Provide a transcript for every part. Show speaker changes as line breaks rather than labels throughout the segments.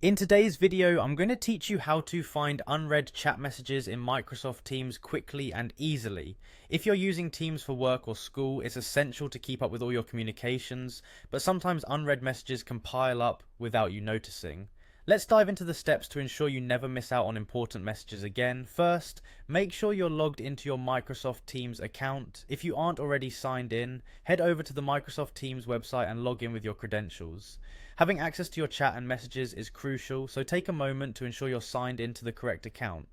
In today's video, I'm going to teach you how to find unread chat messages in Microsoft Teams quickly and easily. If you're using Teams for work or school, it's essential to keep up with all your communications, but sometimes unread messages can pile up without you noticing. Let's dive into the steps to ensure you never miss out on important messages again. First, make sure you're logged into your Microsoft Teams account. If you aren't already signed in, head over to the Microsoft Teams website and log in with your credentials. Having access to your chat and messages is crucial, so take a moment to ensure you're signed into the correct account.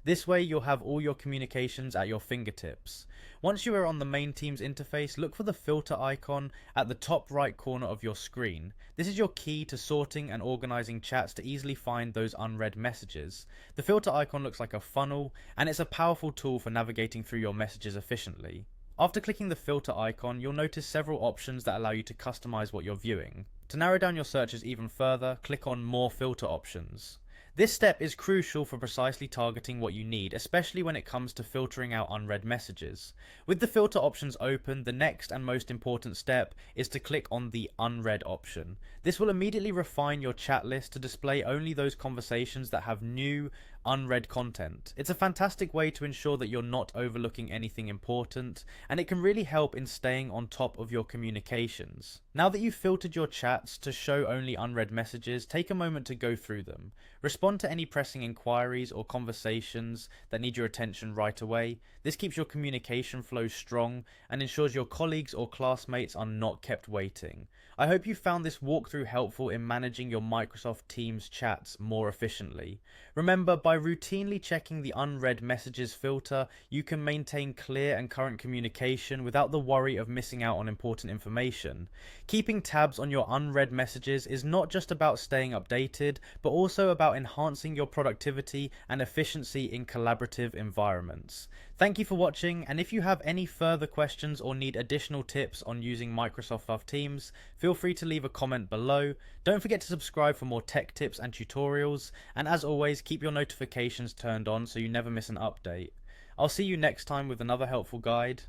This way you'll have all your communications at your fingertips. Once you are on the main Teams interface, look for the filter icon at the top right corner of your screen. This is your key to sorting and organizing chats to easily find those unread messages. The filter icon looks like a funnel, and it's a powerful tool for navigating through your messages efficiently. After clicking the filter icon, you'll notice several options that allow you to customize what you're viewing. To narrow down your searches even further, click on More Filter Options. This step is crucial for precisely targeting what you need, especially when it comes to filtering out unread messages. With the filter options open, the next and most important step is to click on the Unread option. This will immediately refine your chat list to display only those conversations that have new, unread content. It's a fantastic way to ensure that you're not overlooking anything important, and it can really help in staying on top of your communications. Now that you've filtered your chats to show only unread messages, take a moment to go through them. Respond to any pressing inquiries or conversations that need your attention right away. This keeps your communication flow strong and ensures your colleagues or classmates are not kept waiting. I hope you found this walkthrough helpful in managing your Microsoft Teams chats more efficiently. Remember, by routinely checking the unread messages filter, you can maintain clear and current communication without the worry of missing out on important information. Keeping tabs on your unread messages is not just about staying updated, but also about enhancing your productivity and efficiency in collaborative environments. Thank you for watching, and if you have any further questions or need additional tips on using Microsoft Teams, feel free to leave a comment below. Don't forget to subscribe for more tech tips and tutorials, and as always, keep your notifications turned on so you never miss an update. I'll see you next time with another helpful guide.